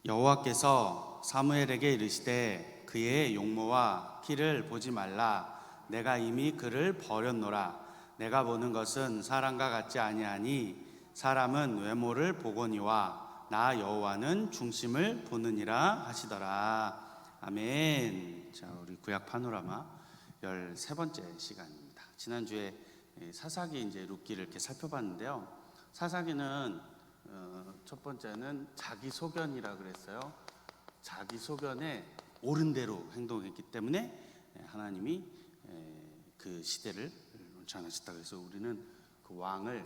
여호와께서 사무엘에게 이르시되 그의 용모와 키를 보지 말라. 내가 이미 그를 버렸노라. 내가 보는 것은 사람과 같지 아니하니 사람은 외모를 보거니와 나 여호와는 중심을 보느니라 하시더라. 아멘. 자, 우리 구약 파노라마 13번째 시간입니다. 지난주에 사사기 이제 룻기를 이렇게 살펴봤는데요. 사사기는 첫 번째는 자기 소견이라 그랬어요. 자기 소견에 옳은 대로 행동했기 때문에 하나님이 그 시대를 정하셨다. 그래서 우리는 그 왕을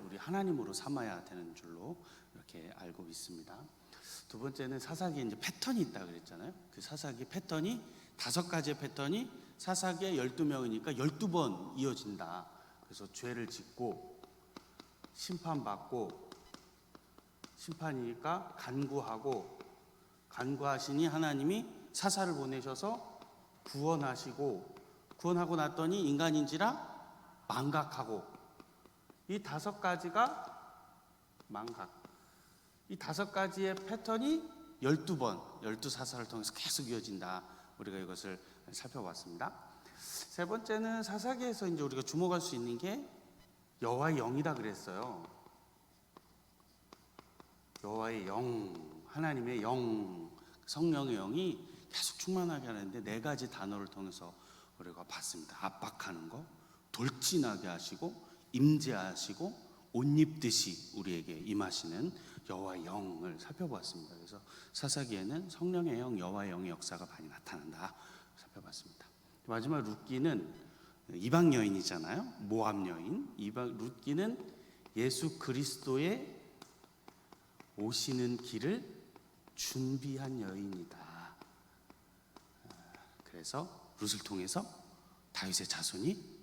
우리 하나님으로 삼아야 되는 줄로 이렇게 알고 있습니다. 두 번째는 사사기에 이제 패턴이 있다 그랬잖아요. 그 사사기 패턴이 5가지의 패턴이 사사기에 12명이니까 12번 이어진다. 그래서 죄를 짓고 심판받고, 심판이니까 간구하시니 하나님이 사사를 보내셔서 구원하고 났더니 인간인지라 망각하고, 이 5가지가 이 5가지의 패턴이 12번 12사사를 통해서 계속 이어진다. 우리가 이것을 살펴봤습니다. 세 번째는 사사기에서 이제 우리가 주목할 수 있는 게 여호와의 영이다 그랬어요. 여호와의 영, 하나님의 영, 성령의 영이 계속 충만하게 하는데 4가지 단어를 통해서 우리가 봤습니다. 압박하는 거, 돌진하게 하시고, 임재하시고, 옷 입듯이 우리에게 임하시는 여호와의 영을 살펴보았습니다. 그래서 사사기에는 성령의 영, 여호와의 영의 역사가 많이 나타난다 살펴봤습니다. 마지막 룻기는 이방 여인이잖아요. 모압 여인. 룻기는 예수 그리스도의 오시는 길을 준비한 여인이다. 그래서 룻을 통해서 다윗의 자손이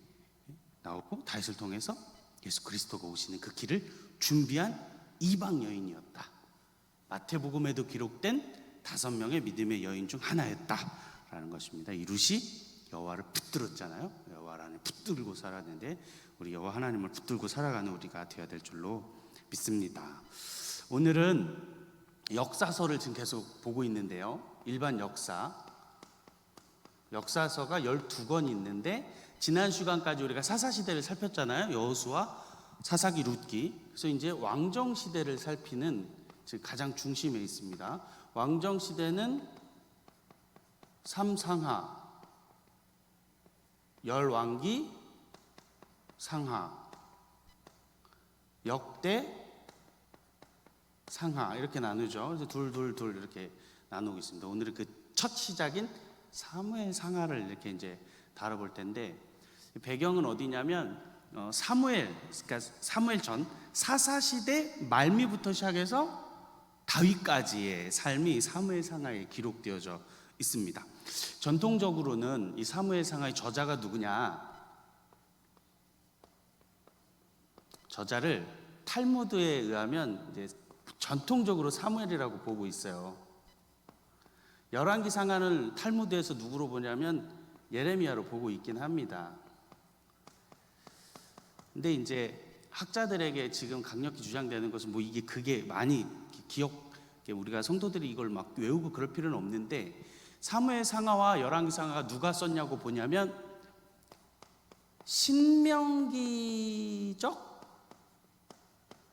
나오고, 다윗을 통해서 예수 그리스도가 오시는 그 길을 준비한 이방 여인이었다. 마태복음에도 기록된 5명의 믿음의 여인 중 하나였다라는 것입니다. 이 룻이 여호와를 붙들었잖아요. 여호와 안에 붙들고 살았는데 우리 여호와 하나님을 붙들고 살아가는 우리가 되어야 될 줄로 믿습니다. 오늘은 역사서를 지금 계속 보고 있는데요. 일반 역사서가 12권 있는데, 지난 시간까지 우리가 사사시대를 살폈잖아요. 여호수아, 사사기, 룻기. 그래서 이제 왕정시대를 살피는 지금 가장 중심에 있습니다. 왕정시대는 삼상하, 열왕기, 상하, 역대, 상하 이렇게 나누죠. 그래서 둘 이렇게 나누고 있습니다. 오늘은 그 첫 시작인 사무엘 상하를 이렇게 이제 다뤄볼 텐데, 배경은 어디냐면 그러니까 사무엘 전 사사시대 말미부터 시작해서 다윗까지의 삶이 사무엘 상하에 기록되어져 있습니다. 전통적으로는 이 사무엘 상하의 저자가 누구냐? 저자를 탈무드에 의하면 이제 전통적으로 사무엘이라고 보고 있어요. 열왕기 상하는 탈무드에서 누구로 보냐면 예레미야로 보고 있긴 합니다. 근데 이제 학자들에게 지금 강력히 주장되는 것은 그게 많이 우리가 성도들이 이걸 막 외우고 그럴 필요는 없는데, 사무엘 상하와 열왕기 상하가 누가 썼냐고 보냐면 신명기적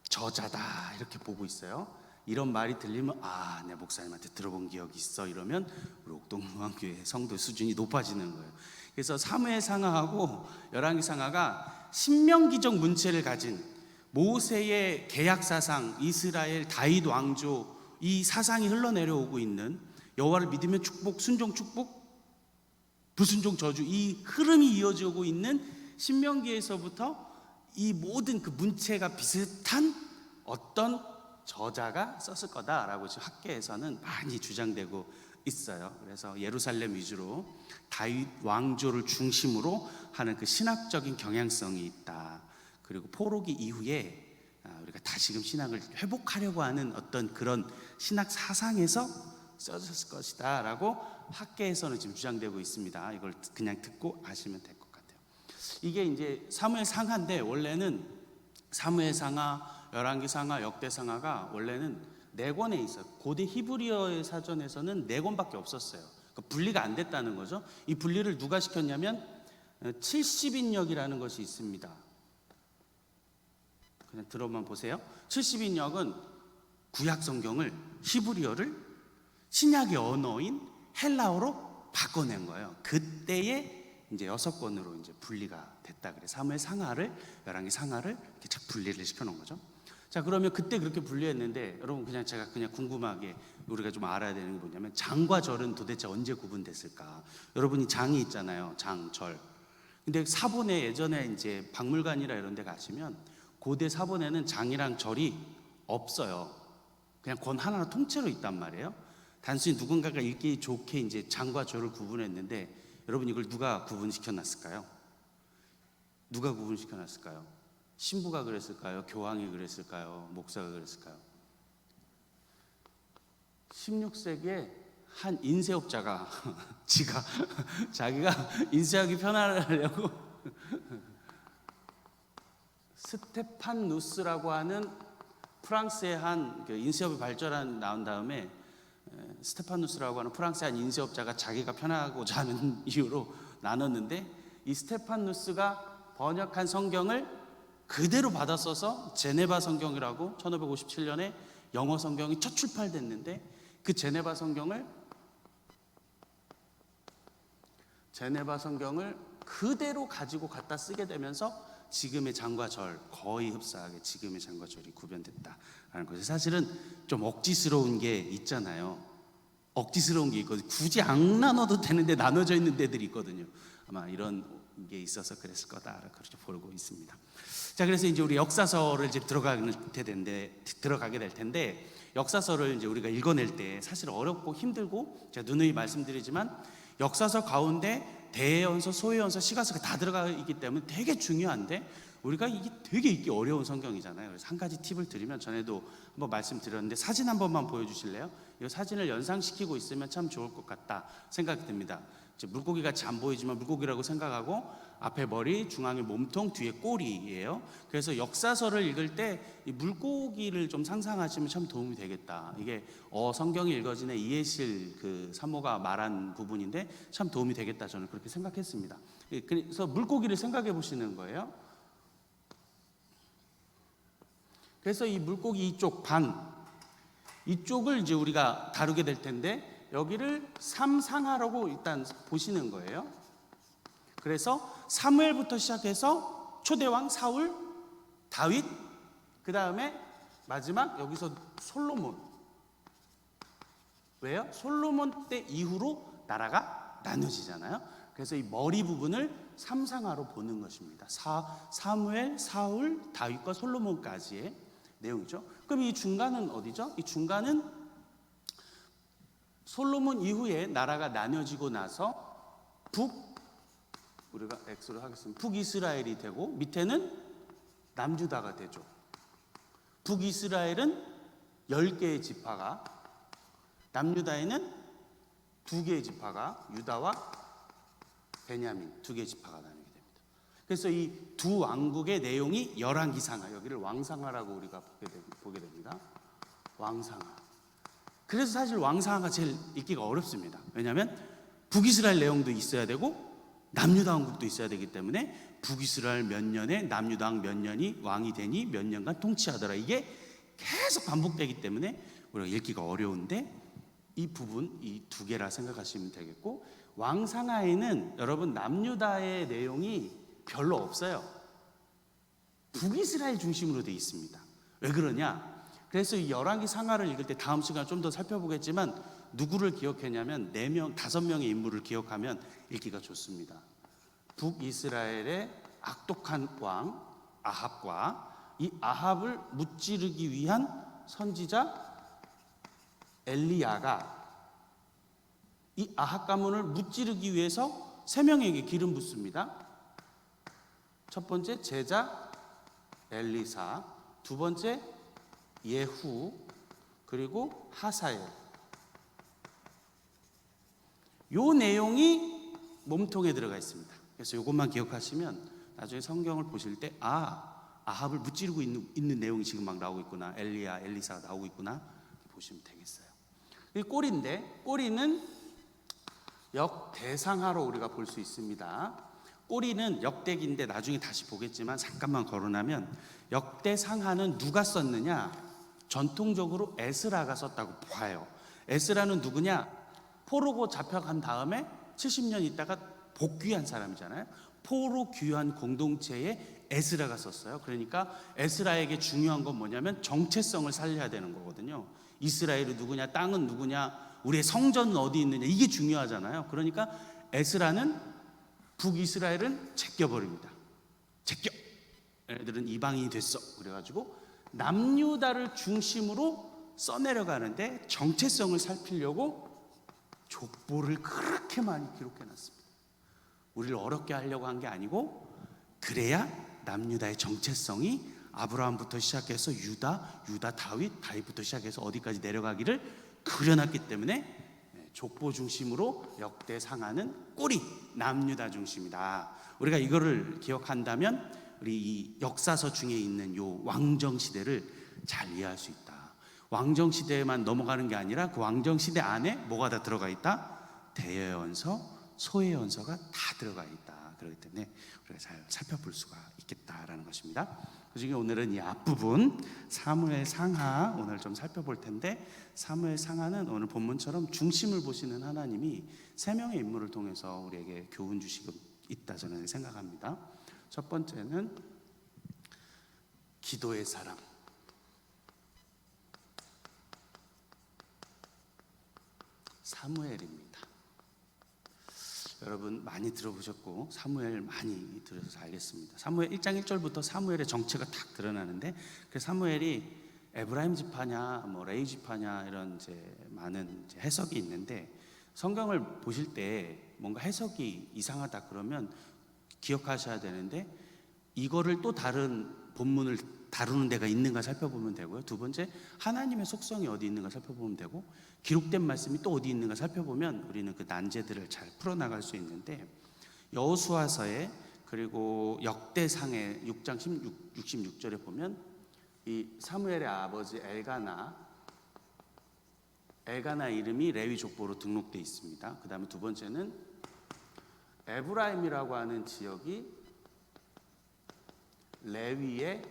저자다 이렇게 보고 있어요. 이런 말이 들리면 내 목사님한테 들어본 기억이 있어 이러면 우리 옥동무한교회 성도 수준이 높아지는 거예요. 그래서 사무엘 상하하고 열왕기 상하가 신명기적 문체를 가진 모세의 계약 사상, 이스라엘 다윗 왕조, 이 사상이 흘러내려오고 있는 여호와를 믿으면 축복, 순종 축복, 불순종 저주, 이 흐름이 이어지고 있는 신명기에서부터 이 모든 그 문체가 비슷한 어떤 저자가 썼을 거다라고 지금 학계에서는 많이 주장되고 있어요. 그래서 예루살렘 위주로 다윗 왕조를 중심으로 하는 그 신학적인 경향성이 있다. 그리고 포로기 이후에 우리가 다시금 신학을 회복하려고 하는 어떤 그런 신학 사상에서 써졌을 것이다 라고 학계에서는 지금 주장되고 있습니다. 이걸 그냥 듣고 아시면 될 것 같아요. 이게 이제 사무엘 상하인데, 원래는 사무엘 상하, 열왕기상하, 역대상하가 원래는 네 권에 있어요. 고대 히브리어의 사전에서는 네 권밖에 없었어요. 그러니까 분리가 안 됐다는 거죠. 이 분리를 누가 시켰냐면 70인역이라는 것이 있습니다. 그냥 들어만 보세요. 70인역은 구약 성경을 히브리어를 신약의 언어인 헬라어로 바꿔낸 거예요. 그때에 이제 6권으로 이제 분리가 됐다 그래. 사무엘 상하를, 열왕기 상하를 이렇게 착 분리를 시켜놓은 거죠. 자, 그러면 그때 그렇게 분리했는데 여러분 제가 그냥 궁금하게 우리가 좀 알아야 되는 게 뭐냐면 장과 절은 도대체 언제 구분됐을까? 여러분이 장이 있잖아요. 장, 절. 근데 사본에 예전에 이제 박물관이라 이런 데 가시면 고대 사본에는 장이랑 절이 없어요. 그냥 권 하나 통째로 있단 말이에요. 단순히 누군가가 읽기 좋게 이제 장과 절을 구분했는데 여러분 이걸 누가 구분시켜 놨을까요? 누가 구분시켜 놨을까요? 신부가 그랬을까요? 교황이 그랬을까요? 목사가 그랬을까요? 16세기에 한 인쇄업자가 자기가 인쇄하기 편하려고 스테판누스라고 하는 프랑스의 한 인쇄업이 나온 다음에 스테파누스라고 하는 프랑스의 한 인쇄업자가 자기가 편하고자 하는 이유로 나눴는데 이 스테파누스가 번역한 성경을 그대로 받아 써서 제네바 성경이라고 1557년에 영어 성경이 첫 출판됐는데 그 제네바 성경을 그대로 가지고 갖다 쓰게 되면서 지금의 장과 절 거의 흡사하게 지금의 장과 절이 구별됐다라는 거죠. 사실은 좀 억지스러운 게 있잖아요. 억지스러운 게 있거든요. 굳이 안 나눠도 되는데 나눠져 있는 데들이 있거든요. 아마 이런 게 있어서 그랬을 거다 그렇게 보고 있습니다. 자, 그래서 이제 우리 역사서를 이제 들어가게 될 텐데 역사서를 이제 우리가 읽어낼 때 사실 어렵고 힘들고 제가 누누이 말씀드리지만 역사서 가운데 대연서, 소연서, 시가서가 다 들어가 있기 때문에 되게 중요한데 우리가 이게 되게 읽기 어려운 성경이잖아요. 그래서 한 가지 팁을 드리면 전에도 한번 말씀드렸는데 사진 한 번만 보여주실래요? 이 사진을 연상시키고 있으면 참 좋을 것 같다 생각이 듭니다. 물고기 같이 안 보이지만 물고기라고 생각하고 앞에 머리, 중앙에 몸통, 뒤에 꼬리예요. 그래서 역사서를 읽을 때 이 물고기를 좀 상상하시면 참 도움이 되겠다. 이게 성경이 읽어지는 이해실 그 사모가 말한 부분인데 참 도움이 되겠다. 저는 그렇게 생각했습니다. 그래서 물고기를 생각해 보시는 거예요. 그래서 이 물고기 이쪽 이쪽을 이제 우리가 다루게 될 텐데 여기를 삼상하라고 일단 보시는 거예요. 그래서 사무엘부터 시작해서 초대왕 사울, 다윗, 그 다음에 마지막 여기서 솔로몬. 왜요? 솔로몬 때 이후로 나라가 나눠지잖아요. 그래서 이 머리 부분을 삼상하로 보는 것입니다. 사무엘, 사울, 다윗과 솔로몬까지의 내용이죠. 그럼 이 중간은 어디죠? 이 중간은 솔로몬 이후에 나라가 나눠지고 나서 우리가 엑스로 하겠습니다. 북이스라엘이 되고 밑에는 남유다가 되죠. 북이스라엘은 10개의 지파가, 남유다에는 2개의 지파가, 유다와 베냐민 2개의 지파가 나뉘게 됩니다. 그래서 이 두 왕국의 내용이 열왕기상하, 여기를 왕상하라고 우리가 보게 됩니다. 왕상하. 그래서 사실 왕상하가 제일 읽기가 어렵습니다. 왜냐하면 북이스라엘 내용도 있어야 되고 남유다 왕국도 있어야 되기 때문에 북이스라엘 몇 년에 남유다 왕 몇 년이 왕이 되니 몇 년간 통치하더라. 이게 계속 반복되기 때문에 우리가 읽기가 어려운데 이 부분, 이 두 개라 생각하시면 되겠고, 왕상하에는 여러분 남유다의 내용이 별로 없어요. 북이스라엘 중심으로 되어 있습니다. 왜 그러냐? 그래서 이 열왕기 상하를 읽을 때 다음 시간에 좀 더 살펴보겠지만 누구를 기억했냐면 5명의 인물을 기억하면 읽기가 좋습니다. 북이스라엘의 악독한 왕 아합과 이 아합을 무찌르기 위한 선지자 엘리야가 이 아합 가문을 무찌르기 위해서 3명에게 기름 붓습니다. 첫 번째 제자 엘리사, 두 번째 예후, 그리고 하사엘. 요 내용이 몸통에 들어가 있습니다. 그래서 이것만 기억하시면 나중에 성경을 보실 때 아합을 무찌르고 있는 내용이 지금 막 나오고 있구나. 엘리야, 엘리사가 나오고 있구나. 보시면 되겠어요. 이 꼬리인데, 꼬리는 역대상하로 우리가 볼 수 있습니다. 꼬리는 역대기인데 나중에 다시 보겠지만 잠깐만 거론하면, 역대상하는 누가 썼느냐? 전통적으로 에스라가 썼다고 봐요. 에스라는 누구냐? 포로고 잡혀간 다음에 70년 있다가 복귀한 사람이잖아요. 포로 귀환 공동체에 에스라가 썼어요. 그러니까 에스라에게 중요한 건 뭐냐면 정체성을 살려야 되는 거거든요. 이스라엘이 누구냐, 땅은 누구냐, 우리의 성전은 어디 있느냐, 이게 중요하잖아요. 그러니까 에스라는 북이스라엘은 제껴버립니다. 제껴. 얘네들은 이방인이 됐어. 그래가지고 남유다를 중심으로 써내려가는데 정체성을 살피려고 족보를 그렇게 많이 기록해놨습니다. 우리를 어렵게 하려고 한 게 아니고, 그래야 남유다의 정체성이 아브라함부터 시작해서 유다, 다윗, 다윗부터 시작해서 어디까지 내려가기를 그려놨기 때문에 족보 중심으로 역대상하는 꼬리, 남유다 중심이다. 우리가 이거를 기억한다면 우리 이 역사서 중에 있는 요 왕정 시대를 잘 이해할 수 있다. 왕정 시대에만 넘어가는 게 아니라 그 왕정 시대 안에 뭐가 다 들어가 있다? 대여연서, 소해연서가 다 들어가 있다. 그렇기 때문에 우리가 잘 살펴볼 수가 있겠다라는 것입니다. 그중에 오늘은 이 앞부분 사무엘 상하 오늘 좀 살펴볼 텐데, 사무엘 상하는 오늘 본문처럼 중심을 보시는 하나님이 세 명의 인물을 통해서 우리에게 교훈 주시고 있다 저는 생각합니다. 첫 번째는 기도의 사람, 사무엘입니다. 여러분 많이 들어보셨고 사무엘 많이 들으셔서 알겠습니다. 사무엘 1장 1절부터 사무엘의 정체가 딱 드러나는데, 그 사무엘이 에브라임 지파냐, 뭐 레위 지파냐, 이런 이제 많은 이제 해석이 있는데, 성경을 보실 때 뭔가 해석이 이상하다 그러면 기억하셔야 되는데, 이거를 또 다른 본문을 다루는 데가 있는가 살펴보면 되고요. 두 번째, 하나님의 속성이 어디 있는가 살펴보면 되고, 기록된 말씀이 또 어디 있는가 살펴보면 우리는 그 난제들을 잘 풀어나갈 수 있는데, 여호수아서에 그리고 역대상의 6장 66절에 보면 이 사무엘의 아버지 엘가나 이름이 레위 족보로 등록되어 있습니다. 그 다음에 두 번째는 에브라임이라고 하는 지역이 레위의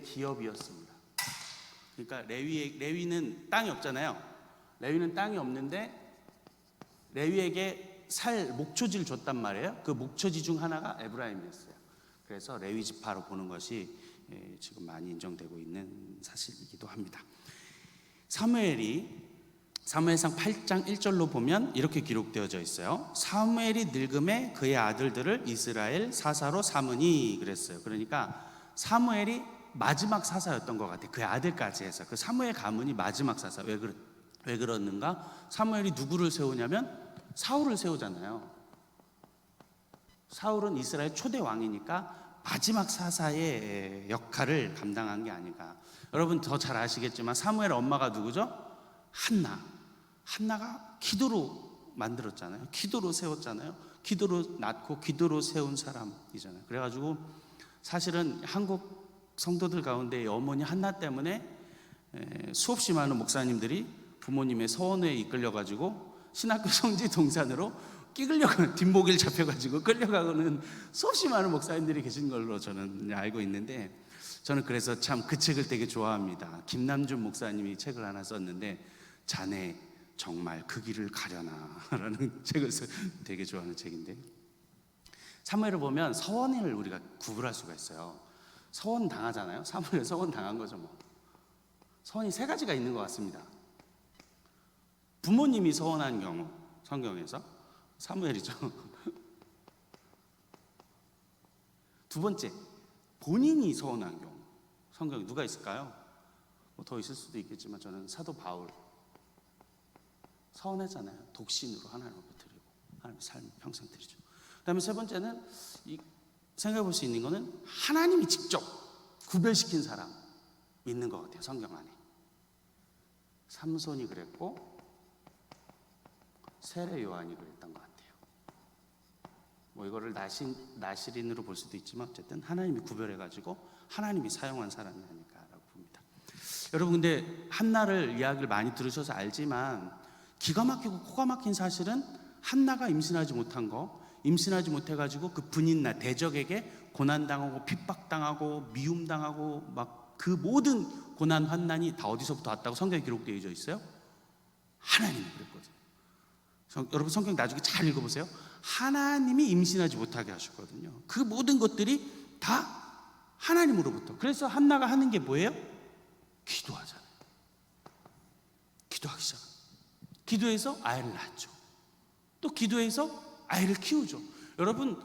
기업이었습니다. 그러니까 레위는 땅이 없잖아요. 레위는 땅이 없는데 레위에게 살 목초지를 줬단 말이에요. 그 목초지 중 하나가 에브라임이었어요. 그래서 레위 지파로 보는 것이 지금 많이 인정되고 있는 사실이기도 합니다. 사무엘상 8장 1절로 보면 이렇게 기록되어져 있어요. 사무엘이 늙음에 그의 아들들을 이스라엘 사사로 삼으니 그랬어요. 그러니까 사무엘이 마지막 사사였던 것 같아요. 그의 아들까지 해서 그 사무엘 가문이 마지막 사사. 왜 그러는가? 사무엘이 누구를 세우냐면 사울을 세우잖아요. 사울은 이스라엘 초대 왕이니까 마지막 사사의 역할을 감당한 게 아닌가. 여러분 더 잘 아시겠지만 사무엘 엄마가 누구죠? 한나가 기도로 만들었잖아요. 기도로 세웠잖아요. 기도로 낳고 기도로 세운 사람이잖아요. 그래가지고 사실은 한국 성도들 가운데 어머니 한나 때문에 수없이 많은 목사님들이 부모님의 서원에 이끌려가지고 신학교 성지 동산으로 뒷목일 잡혀가지고 끌려가고는 수없이 많은 목사님들이 계신 걸로 저는 알고 있는데, 저는 그래서 참 그 책을 되게 좋아합니다. 김남준 목사님이 책을 하나 썼는데 자네 정말 그 길을 가려나 라는 책을 되게 좋아하는 책인데, 사무엘을 보면 서원을 우리가 구분할 수가 있어요. 서원 당하잖아요. 사무엘 서원 당한 거죠. 뭐 서원이 세 가지가 있는 것 같습니다. 부모님이 서원한 경우 성경에서 사무엘이죠. 두 번째, 본인이 서원한 경우 성경에 누가 있을까요? 뭐 더 있을 수도 있겠지만 저는 사도 바울 서원했잖아요. 독신으로 하나님 앞에 드리고 하나님의 삶 평생 드리죠. 그다음에 세 번째는 생각해 볼 수 있는 거는 하나님이 직접 구별시킨 사람 있는 것 같아요. 성경 안에 삼손이 그랬고 세례 요한이 그랬던 것 같아요. 뭐 이거를 나시린으로 볼 수도 있지만 어쨌든 하나님이 구별해가지고 하나님이 사용한 사람이 아닐까라고 봅니다. 여러분, 근데 한나를 이야기를 많이 들으셔서 알지만 기가 막히고 코가 막힌 사실은 한나가 임신하지 못해가지고 그 분인나 대적에게 고난당하고 핍박당하고 미움당하고 막 그 모든 고난 환난이 다 어디서부터 왔다고 성경에 기록되어 있어요? 하나님이 그랬거든요. 여러분, 성경 나중에 잘 읽어보세요. 하나님이 임신하지 못하게 하셨거든요. 그 모든 것들이 다 하나님으로부터. 그래서 한나가 하는 게 뭐예요? 기도하잖아요. 기도하기 시작. 기도해서 아이를 낳죠. 또 기도해서 아이를 키우죠. 여러분,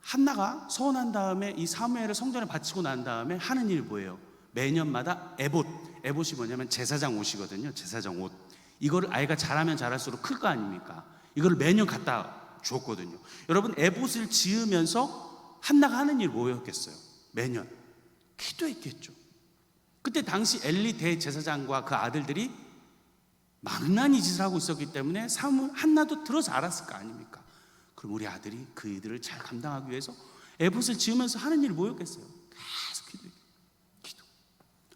한나가 서원한 다음에 이 사무엘을 성전에 바치고 난 다음에 하는 일이 뭐예요? 매년마다 에봇이 뭐냐면 제사장 옷이거든요. 제사장 옷. 이거를 아이가 자라면 자랄수록 클 거 아닙니까? 이거를 매년 갖다 주었거든요. 여러분, 에봇을 지으면서 한나가 하는 일이 뭐였겠어요? 매년 기도했겠죠. 그때 당시 엘리 대제사장과 그 아들들이 망나니 짓을 하고 있었기 때문에 한나도 들어서 알았을 거 아닙니까? 그럼 우리 아들이 그 일들을 잘 감당하기 위해서 에봇을 지으면서 하는 일이 뭐였겠어요? 계속 기도.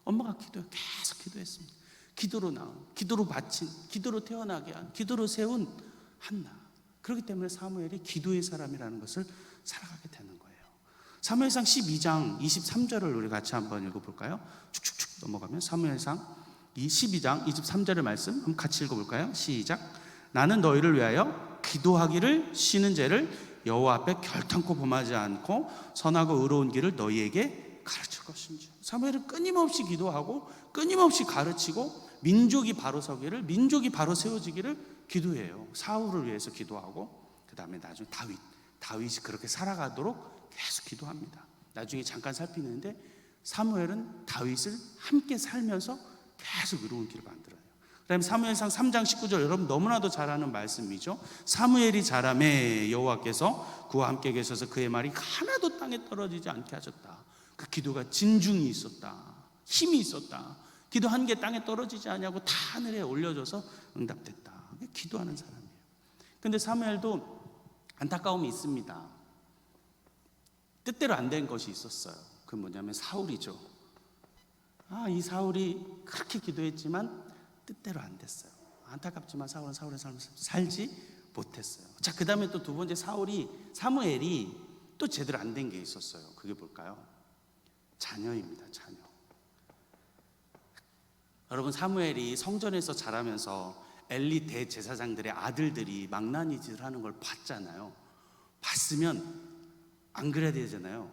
엄마가 계속 기도했습니다. 기도로 나온, 기도로 바친, 기도로 태어나게 한, 기도로 세운 한나. 그렇기 때문에 사무엘이 기도의 사람이라는 것을 살아가게 되는 거예요. 사무엘상 12장 23절을 우리 같이 한번 읽어볼까요? 축축축 넘어가면 사무엘상 12장 23절의 말씀 한번 같이 읽어볼까요? 시작. 나는 너희를 위하여 기도하기를 쉬는 죄를 여호와 앞에 결탄코 범하지 않고 선하고 의로운 길을 너희에게 가르칠 것인지. 사무엘은 끊임없이 기도하고 끊임없이 가르치고 민족이 바로 서기를, 민족이 바로 세워지기를 기도해요. 사울을 위해서 기도하고 그 다음에 나중에 다윗이 그렇게 살아가도록 계속 기도합니다. 나중에 잠깐 살피는데 사무엘은 다윗을 함께 살면서 계속 의로운 길을 만들어요. 그 다음에 사무엘상 3장 19절, 여러분 너무나도 잘 아는 말씀이죠. 사무엘이 자라매 여호와께서 그와 함께 계셔서 그의 말이 하나도 땅에 떨어지지 않게 하셨다. 그 기도가 진중이 있었다, 힘이 있었다. 기도한 게 땅에 떨어지지 않냐고 다 하늘에 올려줘서 응답됐다. 기도하는 사람이에요. 근데 사무엘도 안타까움이 있습니다. 뜻대로 안 된 것이 있었어요. 그 뭐냐면 사울이죠. 이 사울이 그렇게 기도했지만 뜻대로 안 됐어요. 안타깝지만 사울은 사울의 삶을 살지 못했어요. 자, 그 다음에 또 두 번째 사무엘이 또 제대로 안 된 게 있었어요. 그게 뭘까요? 자녀입니다. 자녀. 여러분, 사무엘이 성전에서 자라면서 엘리 대제사장들의 아들들이 망나니 짓을 하는 걸 봤잖아요. 봤으면 안 그래야 되잖아요.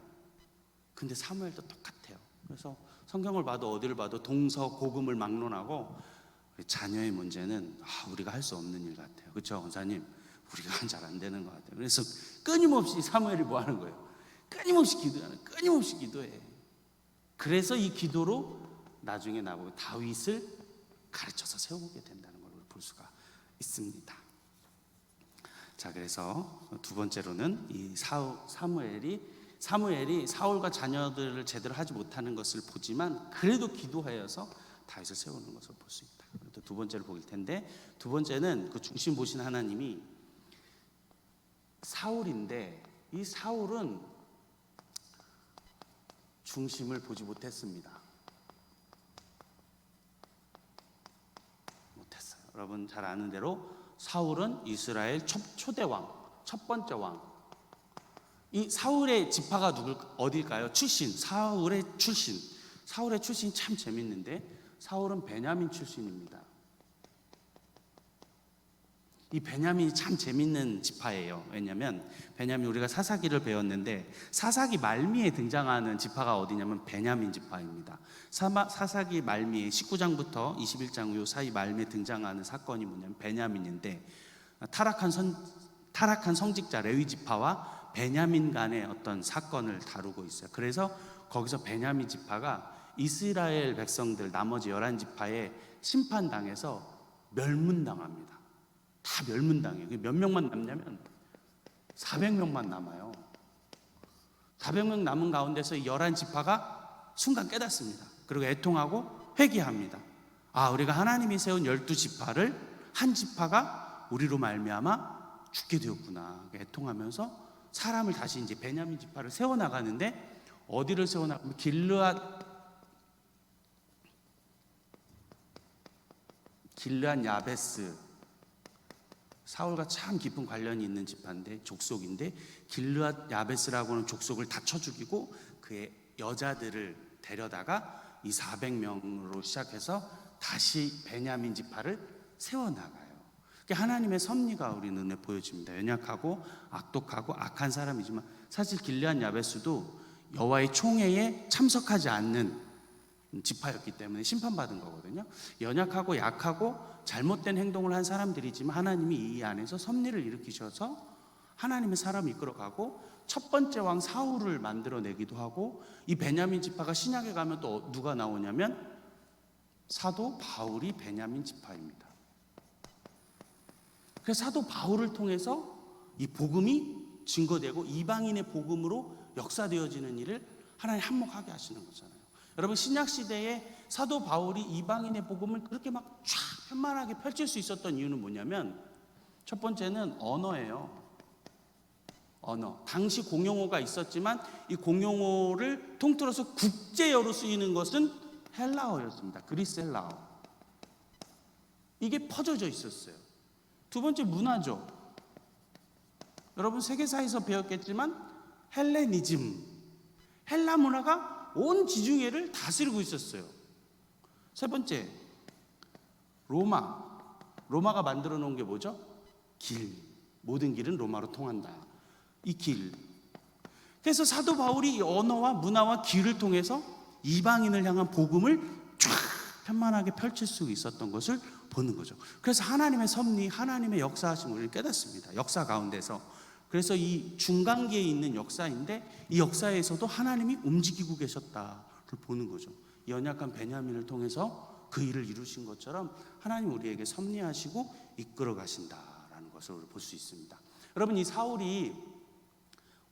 근데 사무엘도 똑같아요. 그래서 성경을 봐도 어디를 봐도 동서고금을 막론하고 자녀의 문제는 우리가 할 수 없는 일 같아요. 그렇죠, 원사님? 우리가 잘 안 되는 것 같아요. 그래서 끊임없이 사무엘이 뭐 하는 거예요? 끊임없이 기도해. 그래서 이 기도로 나중에 나보고 다윗을 가르쳐서 세우게 된다는 걸 볼 수가 있습니다. 자, 그래서 두 번째로는 이 사무엘이 사울과 자녀들을 제대로 하지 못하는 것을 보지만 그래도 기도하여서 다윗을 세우는 것을 볼 수 있다. 또 두 번째를 보일 텐데, 두 번째는 그 중심 보신 하나님이 사울인데, 이 사울은 중심을 보지 못했습니다. 여러분 잘 아는 대로 사울은 이스라엘 초대 왕, 첫 번째 왕. 이 사울의 지파가 어딜까요? 사울의 출신이 참 재밌는데, 사울은 베냐민 출신입니다. 이 베냐민이 참 재밌는 지파예요. 왜냐하면 베냐민, 우리가 사사기를 배웠는데 사사기 말미에 등장하는 지파가 어디냐면 베냐민 지파입니다. 사사기 말미에 19장부터 21장 요 사이 말미에 등장하는 사건이 뭐냐면 베냐민인데, 타락한 성직자 레위 지파와 베냐민 간의 어떤 사건을 다루고 있어요. 그래서 거기서 베냐민 지파가 이스라엘 백성들 나머지 11지파에 심판당해서 멸문당합니다. 다 멸문당해요. 몇 명만 남냐면 400명만 남아요. 400명 남은 가운데서 11지파가 순간 깨닫습니다. 그리고 애통하고 회개합니다. 우리가 하나님이 세운 12지파를 한 지파가 우리로 말미암아 죽게 되었구나. 애통하면서 사람을 다시 이제 베냐민 지파를 세워 나가는데, 어디를 세워 나가면 길르앗 야베스, 사울과 참 깊은 관련이 있는 지파인데, 족속인데, 길르앗 야베스라고는 족속을 다 쳐 죽이고 그의 여자들을 데려다가 이 400명으로 시작해서 다시 베냐민 지파를 세워나가요. 하나님의 섭리가 우리 눈에 보여집니다. 연약하고 악독하고 악한 사람이지만 사실 길르앗 야베스도 여호와의 총회에 참석하지 않는 지파였기 때문에 심판받은 거거든요. 연약하고 약하고 잘못된 행동을 한 사람들이지만 하나님이 이 안에서 섭리를 일으키셔서 하나님의 사람을 이끌어가고 첫 번째 왕 사울을 만들어내기도 하고, 이 베냐민 지파가 신약에 가면 또 누가 나오냐면 사도 바울이 베냐민 지파입니다. 그래서 사도 바울을 통해서 이 복음이 증거되고 이방인의 복음으로 역사되어지는 일을 하나님 한몫하게 하시는 거잖아요. 여러분, 신약 시대에 사도 바울이 이방인의 복음을 그렇게 막 쫙 편만하게 펼칠 수 있었던 이유는 뭐냐면, 첫 번째는 언어예요. 언어. 당시 공용어가 있었지만 이 공용어를 통틀어서 국제어로 쓰이는 것은 헬라어였습니다. 그리스 헬라어. 이게 퍼져져 있었어요. 두 번째, 문화죠. 여러분, 세계사에서 배웠겠지만 헬레니즘, 헬라 문화가 온 지중해를 다스리고 있었어요. 세 번째, 로마가 만들어 놓은 게 뭐죠? 길. 모든 길은 로마로 통한다. 이 길. 그래서 사도 바울이 이 언어와 문화와 길을 통해서 이방인을 향한 복음을 쫙 편만하게 펼칠 수 있었던 것을 보는 거죠. 그래서 하나님의 섭리, 하나님의 역사하심을 우리는 깨닫습니다. 역사 가운데서. 그래서 이 중간기에 있는 역사인데, 이 역사에서도 하나님이 움직이고 계셨다를 보는 거죠. 연약한 베냐민을 통해서 그 일을 이루신 것처럼 하나님 우리에게 섭리하시고 이끌어 가신다라는 것을 볼 수 있습니다. 여러분, 이 사울이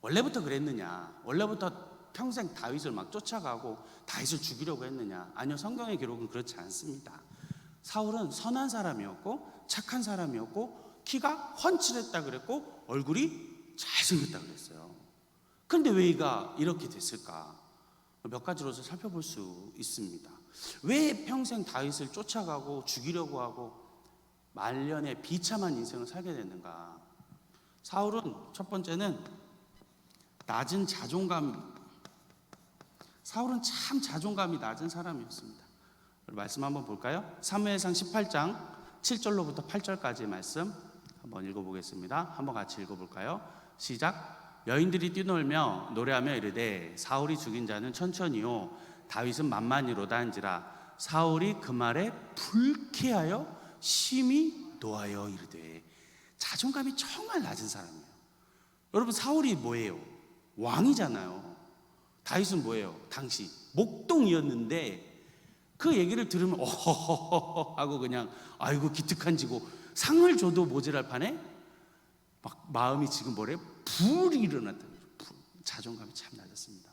원래부터 그랬느냐? 원래부터 평생 다윗을 막 쫓아가고 다윗을 죽이려고 했느냐? 아니요, 성경의 기록은 그렇지 않습니다. 사울은 선한 사람이었고 착한 사람이었고 키가 훤칠했다 그랬고 얼굴이 잘생겼다 그랬어요. 그런데 왜 이가 이렇게 됐을까? 몇 가지로서 살펴볼 수 있습니다. 왜 평생 다윗을 쫓아가고 죽이려고 하고 말년에 비참한 인생을 살게 됐는가? 사울은 첫 번째는 낮은 자존감, 사울은 참 자존감이 낮은 사람이었습니다. 말씀 한번 볼까요? 사무엘상 18장 7절로부터 8절까지의 말씀 한번 읽어보겠습니다. 한번 같이 읽어볼까요? 시작. 여인들이 뛰놀며 노래하며 이르되 사울이 죽인 자는 천천히요 다윗은 만만히로다 한지라. 사울이 그 말에 불쾌하여 심히 노하여 이르되. 자존감이 정말 낮은 사람이에요. 여러분, 사울이 뭐예요? 왕이잖아요. 다윗은 뭐예요? 당시 목동이었는데 그 얘기를 들으면 어허허허 하고 그냥 아이고 기특한지고 상을 줘도 모자랄 판에 막 마음이 지금 뭐래요? 불이 일어났다는 거죠. 자존감이 참 낮았습니다.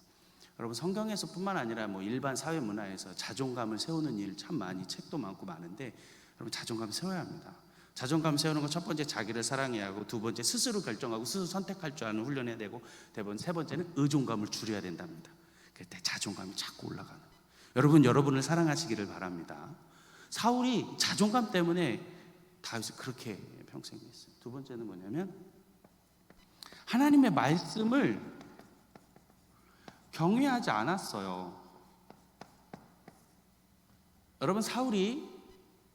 여러분, 성경에서뿐만 아니라 뭐 일반 사회 문화에서 자존감을 세우는 일 참 많이, 책도 많고 많은데 여러분, 자존감 세워야 합니다. 자존감 세우는 건 첫 번째 자기를 사랑해야 하고, 두 번째 스스로 결정하고 스스로 선택할 줄 아는 훈련해야 되고, 세 번째는 의존감을 줄여야 된답니다. 그럴 때 자존감이 자꾸 올라가는 거예요. 여러분, 여러분을 사랑하시기를 바랍니다. 사울이 자존감 때문에 다윗을 그렇게 평생 했어요. 두 번째는 뭐냐면 하나님의 말씀을 경외하지 않았어요. 여러분, 사울이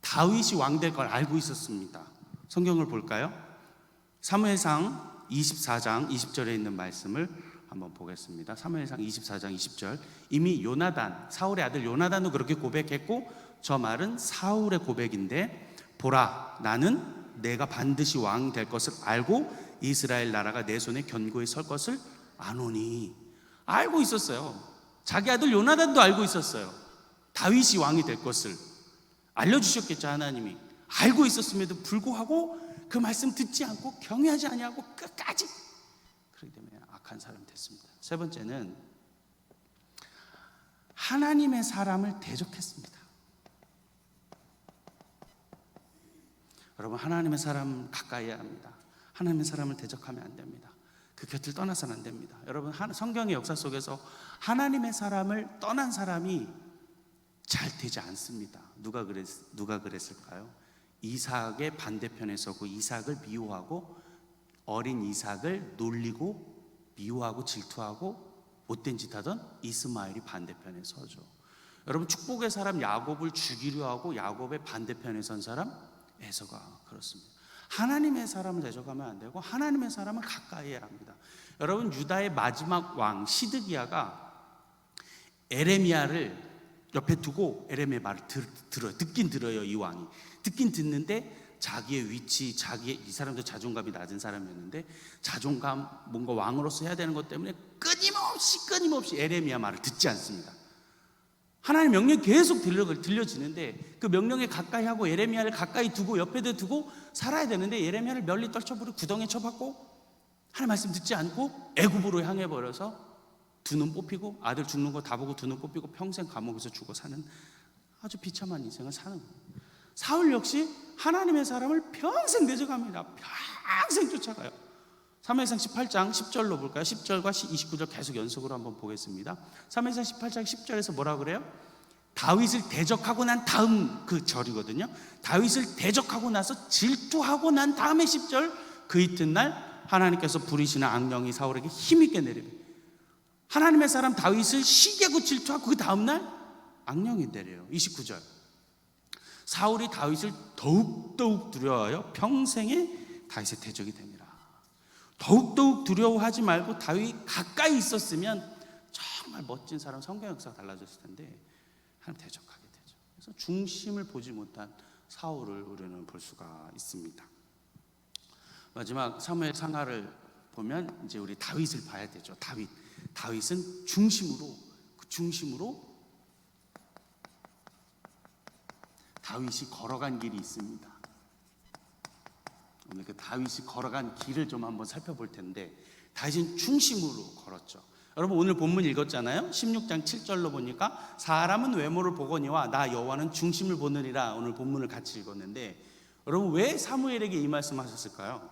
다윗이 왕 될 걸 알고 있었습니다. 성경을 볼까요? 사무엘상 24장 20절에 있는 말씀을 한번 보겠습니다. 사무엘상 24장 20절. 이미 요나단, 사울의 아들 요나단도 그렇게 고백했고, 저 말은 사울의 고백인데, 보라, 나는 내가 반드시 왕 될 것을 알고 이스라엘 나라가 내 손에 견고히 설 것을 아노니. 알고 있었어요. 자기 아들 요나단도 알고 있었어요. 다윗이 왕이 될 것을 알려주셨겠죠. 하나님이 알고 있었음에도 불구하고 그 말씀 듣지 않고 경외하지 아니하고 끝까지, 그렇기 때문에 악한 사람이 됐습니다. 세 번째는 하나님의 사람을 대적했습니다. 여러분, 하나님의 사람 가까이 해야 합니다. 하나님의 사람을 대적하면 안 됩니다. 그 곁을 떠나서는 안 됩니다. 여러분, 성경의 역사 속에서 하나님의 사람을 떠난 사람이 잘 되지 않습니다. 누가 그랬을까요? 이삭의 반대편에 서고 이삭을 미워하고 어린 이삭을 놀리고 미워하고 질투하고 못된 짓 하던 이스마엘이 반대편에 서죠. 여러분, 축복의 사람 야곱을 죽이려 하고 야곱의 반대편에 선 사람 에서가 그렇습니다. 하나님의 사람을 대적하면 안 되고 하나님의 사람을 가까이 해야 합니다. 여러분, 유다의 마지막 왕 시드기야가 에레미야를 옆에 두고 에레미야 말을 듣긴 들어요. 이 왕이 듣긴 듣는데 자기의 위치, 이 사람도 자존감이 낮은 사람이었는데 자존감, 뭔가 왕으로서 해야 되는 것 때문에 끊임없이 에레미야 말을 듣지 않습니다. 하나님의 명령이 계속 들려지는데 그 명령에 가까이 하고 에레미야를 가까이 두고 옆에도 두고 살아야 되는데 에레미야를 멀리 떨쳐버리고 구덩이에 쳐박고 하나님 말씀 듣지 않고 애굽으로 향해 버려서 두 눈 뽑히고 아들 죽는 거 다 보고 두 눈 뽑히고 평생 감옥에서 죽어 사는 아주 비참한 인생을 사는 거예요. 사울 역시 하나님의 사람을 평생 대적합니다. 평생 쫓아가요. 사무엘상 18장 10절로 볼까요? 10절과 29절 계속 연속으로 한번 보겠습니다. 사무엘상 18장 10절에서 뭐라 그래요? 다윗을 대적하고 난 다음 그 절이거든요. 다윗을 대적하고 나서 질투하고 난 다음에 10절, 그 이튿날 하나님께서 부리시는 악령이 사울에게 힘있게 내립니다. 하나님의 사람 다윗을 시기하고 질투하고 그 다음날 악령이 내려요. 29절, 사울이 다윗을 더욱더욱 두려워하여 평생에 다윗의 대적이 됩니다. 더욱더욱 두려워하지 말고 다윗 가까이 있었으면 정말 멋진 사람, 성경 역사가 달라졌을 텐데 하나님 대적하게 되죠. 그래서 중심을 보지 못한 사울을 우리는 볼 수가 있습니다. 마지막 사무엘 상하를 보면 이제 우리 다윗을 봐야 되죠. 다윗은 중심으로 다윗이 걸어간 길이 있습니다. 오늘 그 다윗이 걸어간 길을 좀 한번 살펴볼 텐데 다윗은 중심으로 걸었죠. 여러분, 오늘 본문 읽었잖아요. 16장 7절로 보니까 사람은 외모를 보거니와 나 여호와는 중심을 보느니라. 오늘 본문을 같이 읽었는데 여러분, 왜 사무엘에게 이 말씀하셨을까요?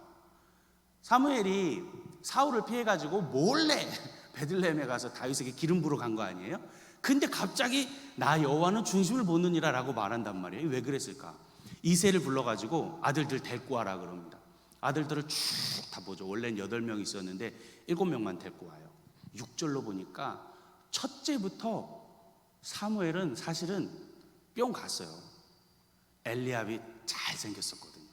사무엘이 사울을 피해가지고 몰래 베들레헴에 가서 다윗에게 기름 부러 간 거 아니에요? 근데 갑자기 나 여호와는 중심을 보느니라 라고 말한단 말이에요. 왜 그랬을까? 이새를 불러가지고 아들들 데리고 와라 그럽니다. 아들들을 쭉 다 보죠. 원래는 8명 있었는데 7명만 데리고 와요. 6절로 보니까 첫째부터 사무엘은 사실은 뿅 갔어요. 엘리압이 잘생겼었거든요.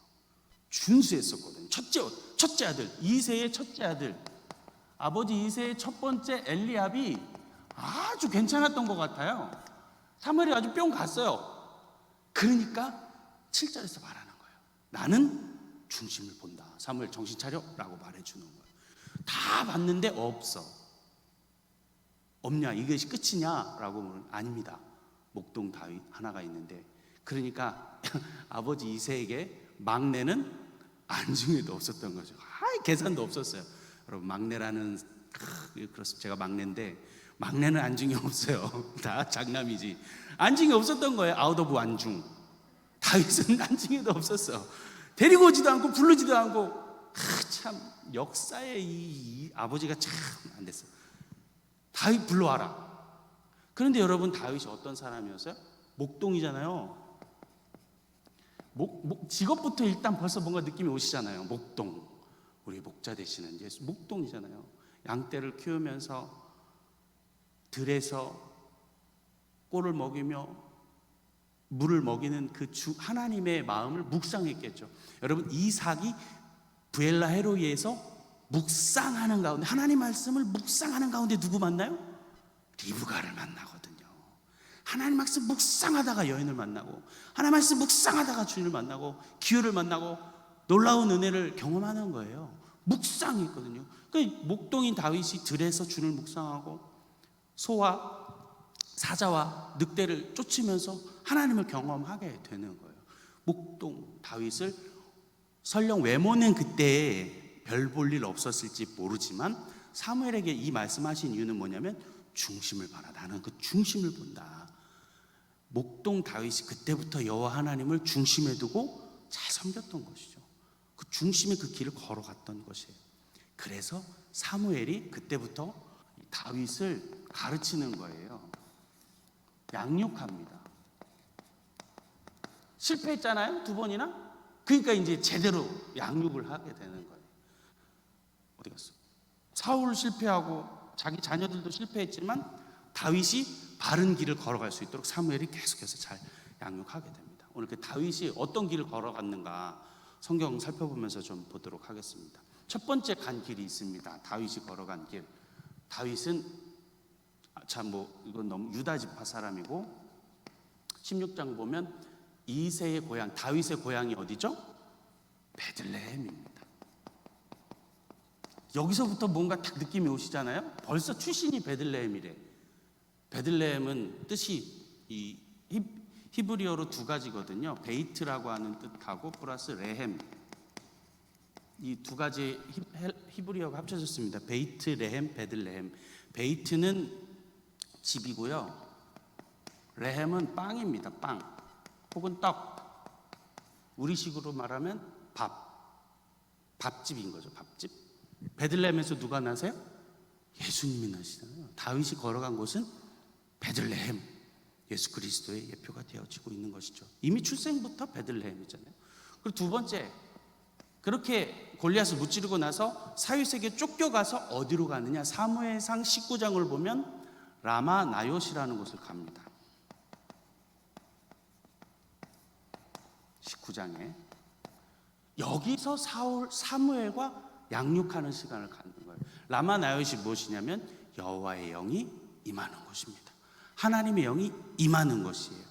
준수했었거든요. 첫째 아들, 이새의 첫째 아들, 아버지 이새의 첫 번째 엘리압이 아주 괜찮았던 것 같아요. 사무엘이 아주 뿅 갔어요. 그러니까 7절에서 말하는 거예요. 나는 중심을 본다. 사무엘 정신 차려 라고 말해주는 거예요. 다 봤는데 없냐, 이것이 끝이냐 라고 물으면 아닙니다. 목동 다윗 하나가 있는데, 그러니까 아버지 이새에게 막내는 안중에도 없었던 거죠. 계산도 없었어요. 여러분, 막내라는 그렇습니다. 제가 막내인데 막내는 안중이 없어요. 다 장남이지. 안중이 없었던 거예요. 아웃 오브 안중. 다윗은 안중에도 없었어. 데리고 오지도 않고 부르지도 않고. 참 역사의 이 아버지가 참 안 됐어. 다윗 불러와라. 그런데 여러분, 다윗이 어떤 사람이었어요? 목동이잖아요. 직업부터 일단 벌써 뭔가 느낌이 오시잖아요. 목동, 우리 목자 되시는 예수, 목동이잖아요. 양떼를 키우면서 들에서 꼴을 먹이며 물을 먹이는 그 하나님의 마음을 묵상했겠죠. 여러분, 이삭이 부엘라 헤로이에서 묵상하는 가운데, 하나님 말씀을 묵상하는 가운데 누구 만나요? 리브가를 만나거든요. 하나님 말씀 묵상하다가 여인을 만나고, 하나님 말씀 묵상하다가 주님을 만나고, 기후를 만나고 놀라운 은혜를 경험하는 거예요. 묵상이 있거든요. 그 목동인 다윗이 들에서 주를 묵상하고 소와 사자와 늑대를 쫓으면서 하나님을 경험하게 되는 거예요. 목동 다윗을 설령 외모는 그때 별 볼 일 없었을지 모르지만 사무엘에게 이 말씀하신 이유는 뭐냐면 중심을 봐라. 나는 그 중심을 본다. 목동 다윗이 그때부터 여호와 하나님을 중심에 두고 잘 섬겼던 것이죠. 그 중심의 그 길을 걸어갔던 것이에요. 그래서 사무엘이 그때부터 다윗을 가르치는 거예요. 양육합니다. 실패했잖아요, 2번이나. 그러니까 이제 제대로 양육을 하게 되는 거예요. 어디 갔어? 사울 실패하고 자기 자녀들도 실패했지만 다윗이 바른 길을 걸어갈 수 있도록 사무엘이 계속해서 잘 양육하게 됩니다. 오늘 그 다윗이 어떤 길을 걸어갔는가 성경 살펴보면서 좀 보도록 하겠습니다. 첫 번째 간 길이 있습니다. 다윗이 걸어간 길. 다윗은 이건 너무 유다 지파 사람이고 16장 보면 이새의 고향, 다윗의 고향이 어디죠? 베들레헴입니다. 여기서부터 뭔가 딱 느낌이 오시잖아요. 벌써 출신이 베들레헴이래. 베들레헴은 뜻이 이 히브리어로 2가지거든요. 베이트라고 하는 뜻하고 플러스 레헴. 이 2가지 히브리어가 합쳐졌습니다. 베이트, 레헴, 베들레헴. 베이트는 집이고요. 레헴은 빵입니다. 빵 혹은 떡. 우리식으로 말하면 밥집인 거죠. 밥집. 베들레헴에서 누가 나세요? 예수님이 나시잖아요. 다윗이 걸어간 곳은 베들레헴, 예수 그리스도의 예표가 되어지고 있는 것이죠. 이미 출생부터 베들레헴이잖아요. 그리고 두 번째, 그렇게 골리앗을 무찌르고 나서 사윗에게 쫓겨가서 어디로 가느냐? 사무엘상 19장을 보면 라마 나요시라는 곳을 갑니다. 19장에 여기서 사무엘과 양육하는 시간을 갖는 거예요. 라마 나요시 무엇이냐면 여호와의 영이 임하는 곳입니다. 하나님의 영이 임하는 것이에요.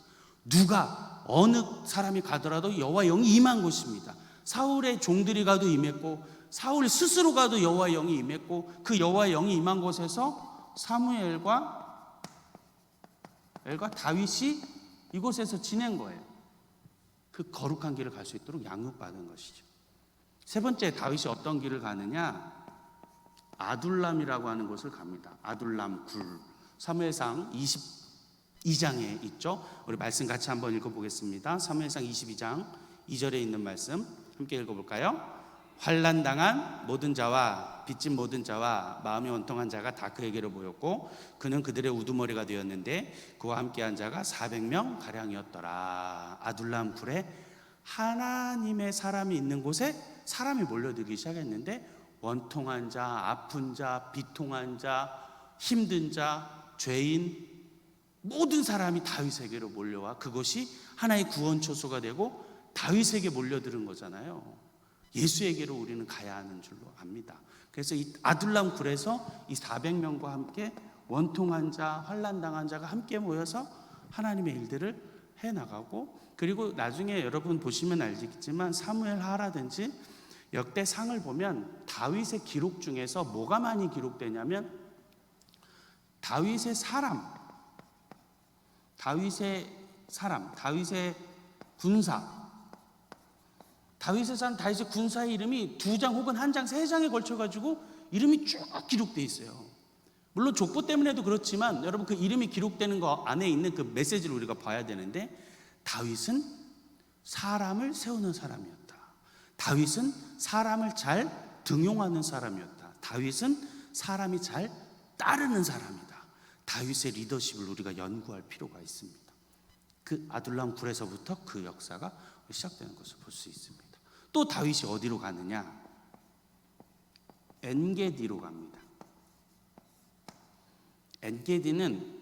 누가 어느 사람이 가더라도 여호와의 영이 임한 곳입니다. 사울의 종들이 가도 임했고 사울 스스로 가도 여호와의 영이 임했고 그 여호와의 영이 임한 곳에서 사무엘과 다윗이 이곳에서 지낸 거예요. 그 거룩한 길을 갈 수 있도록 양육받은 것이죠. 세 번째, 다윗이 어떤 길을 가느냐? 아둘람이라고 하는 곳을 갑니다. 아둘람 굴. 사무엘상 22장에 있죠. 우리 말씀 같이 한번 읽어보겠습니다. 사무엘상 22장 2절에 있는 말씀 함께 읽어볼까요? 환난당한 모든 자와 빚진 모든 자와 마음이 원통한 자가 다 그에게로 모였고 그는 그들의 우두머리가 되었는데 그와 함께한 자가 400명 가량이었더라. 아둘람 굴에 하나님의 사람이 있는 곳에 사람이 몰려들기 시작했는데 원통한 자, 아픈 자, 비통한 자, 힘든 자, 죄인 모든 사람이 다윗에게로 몰려와 그것이 하나의 구원초소가 되고 다윗에게 몰려드는 거잖아요. 예수에게로 우리는 가야 하는 줄로 압니다. 그래서 이 아둘람 굴에서 이 400명과 함께 원통한 자, 환난당한 자가 함께 모여서 하나님의 일들을 해나가고 그리고 나중에 여러분 보시면 알겠지만 사무엘하라든지 역대상을 보면 다윗의 기록 중에서 뭐가 많이 기록되냐면 다윗의 군사, 다윗의 군사의 이름이 2장 혹은 1장, 3장에 걸쳐가지고 이름이 쭉 기록되어 있어요. 물론 족보 때문에도 그렇지만 여러분 그 이름이 기록되는 거 안에 있는 그 메시지를 우리가 봐야 되는데 다윗은 사람을 세우는 사람이었다. 다윗은 사람을 잘 등용하는 사람이었다. 다윗은 사람이 잘 따르는 사람이다. 다윗의 리더십을 우리가 연구할 필요가 있습니다. 그 아둘람 굴에서부터 그 역사가 시작되는 것을 볼 수 있습니다. 또 다윗이 어디로 가느냐? 엔게디로 갑니다. 엔게디는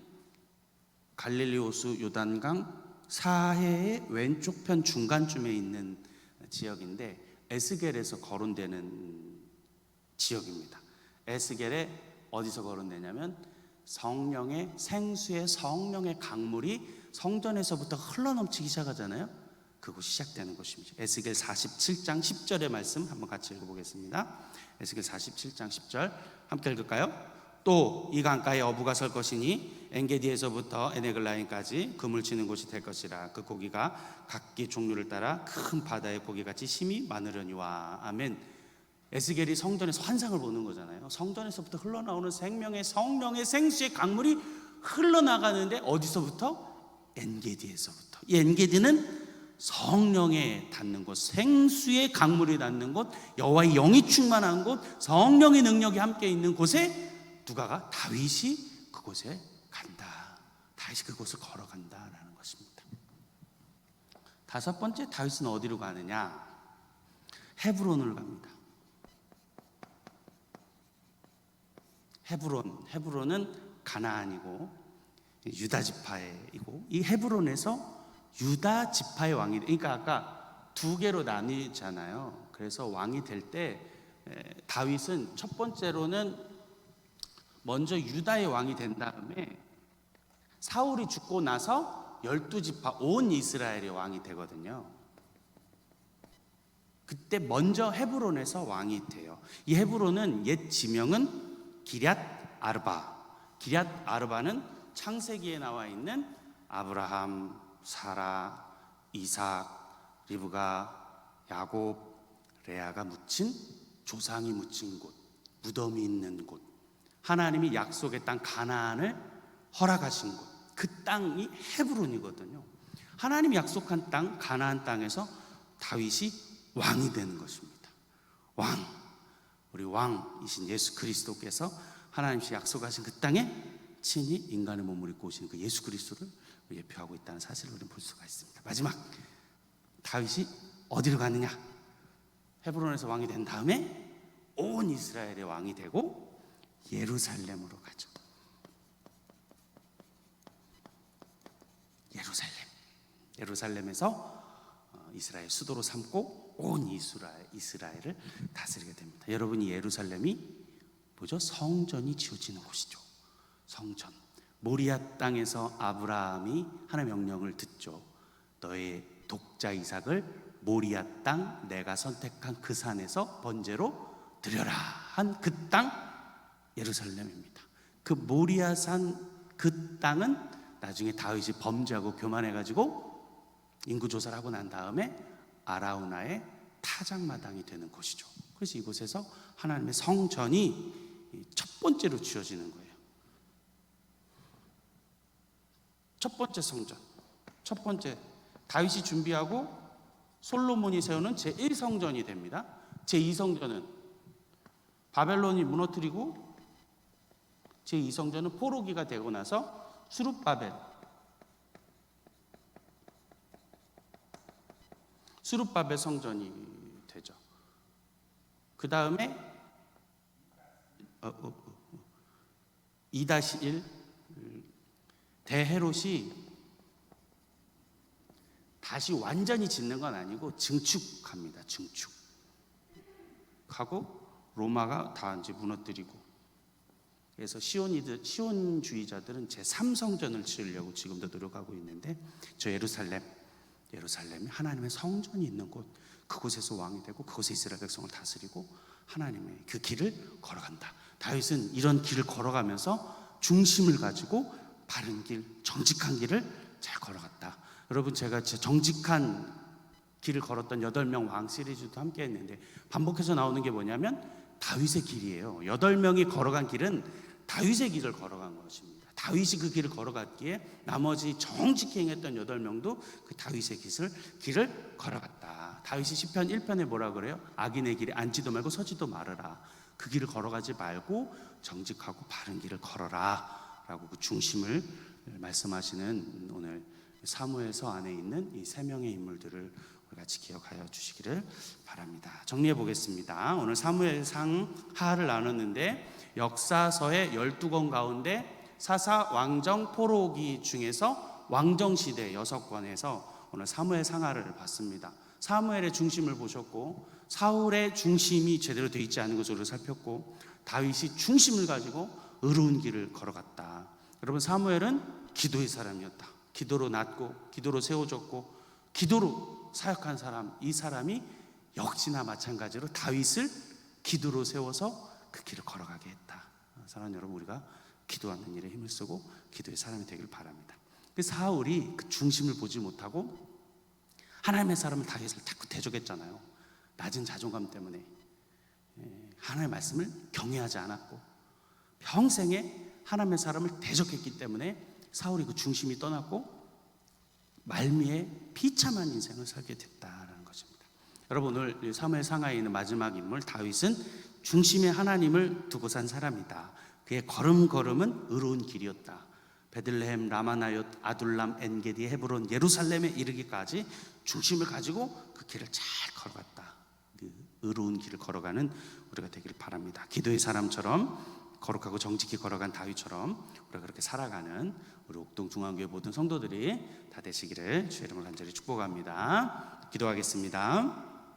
갈릴리 호수 요단강 사해의 왼쪽 편 중간쯤에 있는 지역인데 에스겔에서 거론되는 지역입니다. 에스겔에 어디서 거론되냐면 성령의 생수의 성령의 강물이 성전에서부터 흘러넘치기 시작하잖아요. 그곳이 시작되는 것입니다. 에스겔 47장 10절의 말씀 한번 같이 읽어보겠습니다. 에스겔 47장 10절 함께 읽을까요? 또 이 강가에 어부가 설 것이니 엔게디에서부터 에네글라임까지 그물 치는 곳이 될 것이라. 그 고기가 각기 종류를 따라 큰 바다의 고기같이 힘이 많으려니와. 아멘. 에스겔이 성전에서 환상을 보는 거잖아요. 성전에서부터 흘러나오는 생명의 성령의 생수의 강물이 흘러나가는데 어디서부터? 엔게디에서부터. 이 엔게디는 성령에 닿는 곳, 생수의 강물이 닿는 곳, 여호와의 영이 충만한 곳, 성령의 능력이 함께 있는 곳에 누가 가? 다윗이 그곳에 간다. 다윗이 그곳을 걸어간다라는 것입니다. 다섯 번째, 다윗은 어디로 가느냐? 헤브론을 갑니다. 헤브론은 가나안이고 유다 지파이고, 이 헤브론에서 유다 지파의 왕이, 그러니까 아까 두 개로 나뉘잖아요. 그래서 왕이 될 때 다윗은 첫 번째로는 먼저 유다의 왕이 된 다음에 사울이 죽고 나서 12지파 온 이스라엘의 왕이 되거든요. 그때 먼저 헤브론에서 왕이 돼요. 이 헤브론은 옛 지명은 기럇 아르바. 기럇 아르바는 창세기에 나와 있는 아브라함, 사라, 이삭, 리브가, 야곱, 레아가 묻힌, 조상이 묻힌 곳, 무덤이 있는 곳, 하나님이 약속의 땅 가나안을 허락하신 곳, 그 땅이 헤브론이거든요. 하나님이 약속한 땅 가나안 땅에서 다윗이 왕이 되는 것입니다. 왕, 우리 왕이신 예수 그리스도께서 하나님이 약속하신 그 땅에 친히 인간의 몸을 입고 오시는 그 예수 그리스도를 예표하고 있다는 사실을 우리는 볼 수가 있습니다. 마지막, 다윗이 어디로 가느냐? 헤브론에서 왕이 된 다음에 온 이스라엘의 왕이 되고 예루살렘으로 가죠. 예루살렘에서 이스라엘 수도로 삼고 온 이스라엘을 다스리게 됩니다. 여러분, 이 예루살렘이 뭐죠? 성전이 지어지는 곳이죠. 성전. 모리아 땅에서 아브라함이 하나님의 명령을 듣죠. 너의 독자 이삭을 모리아 땅 내가 선택한 그 산에서 번제로 드려라 한 그 땅 예루살렘입니다. 그 모리아산 그 땅은 나중에 다윗이 범죄하고 교만해가지고 인구조사를 하고 난 다음에 아라우나의 타작마당이 되는 곳이죠. 그래서 이곳에서 하나님의 성전이 첫 번째로 지어지는 거예요. 첫 번째 성전, 첫 번째 다윗이 준비하고 솔로몬이 세우는 제1성전이 됩니다. 제2성전은 바벨론이 무너뜨리고 제2성전은 포로기가 되고 나서 수룹바벨 성전이 되죠. 그 다음에 2-1 대헤롯이 다시 완전히 짓는 건 아니고 증축합니다. 증축하고 로마가 다 이제 무너뜨리고, 그래서 시온주의자들은 제3성전을 지으려고 지금도 노력하고 있는데, 저 예루살렘이 하나님의 성전이 있는 곳, 그곳에서 왕이 되고 그곳에 이스라엘 백성을 다스리고 하나님의 그 길을 걸어간다. 다윗은 이런 길을 걸어가면서 중심을 가지고 바른 길, 정직한 길을 잘 걸어갔다. 여러분, 제가 정직한 길을 걸었던 8명 왕 시리즈도 함께 했는데 반복해서 나오는 게 뭐냐면 다윗의 길이에요. 8명이 걸어간 길은 다윗의 길을 걸어간 것입니다. 다윗이 그 길을 걸어갔기에 나머지 정직히 행했던 8명도 그 다윗의 길을 걸어갔다. 다윗이 시편 1편에 뭐라 그래요? 악인의 길에 앉지도 말고 서지도 말아라. 그 길을 걸어가지 말고 정직하고 바른 길을 걸어라 라고 그 중심을 말씀하시는 오늘 사무엘서 안에 있는 이 3명의 인물들을 같이 기억하여 주시기를 바랍니다. 정리해 보겠습니다. 오늘 사무엘상 하를 나눴는데 역사서의 12권 가운데 사사 왕정 포로기 중에서 왕정시대 6권에서 오늘 사무엘상하를 봤습니다. 사무엘의 중심을 보셨고 사울의 중심이 제대로 되어 있지 않은 것으로 살폈고 다윗이 중심을 가지고 의로운 길을 걸어갔다. 여러분, 사무엘은 기도의 사람이었다. 기도로 낳고 기도로 세워졌고 기도로 사역한 사람, 이 사람이 역시나 마찬가지로 다윗을 기도로 세워서 그 길을 걸어가게 했다. 사랑하는 여러분, 우리가 기도하는 일에 힘을 쓰고 기도의 사람이 되길 바랍니다. 그 사울이 그 중심을 보지 못하고 하나님의 사람을 다윗을 자꾸 대적했잖아요. 낮은 자존감 때문에 하나님의 말씀을 경외하지 않았고 평생에 하나님의 사람을 대적했기 때문에 사울이 그 중심이 떠났고 말미에 비참한 인생을 살게 됐다라는 것입니다. 여러분, 오늘 사무엘 상하에 있는 마지막 인물 다윗은 중심에 하나님을 두고 산 사람이다. 그의 걸음걸음은 의로운 길이었다. 베들레헴, 라마나옳, 아둘람, 엔게디, 헤브론, 예루살렘에 이르기까지 중심을 가지고 그 길을 잘 걸어갔다. 그 의로운 길을 걸어가는 우리가 되기를 바랍니다. 기도의 사람처럼 거룩하고 정직히 걸어간 다윗처럼 우리가 그렇게 살아가는 우리 옥동 중앙교회 모든 성도들이 다 되시기를 주의 이름으로 간절히 축복합니다. 기도하겠습니다.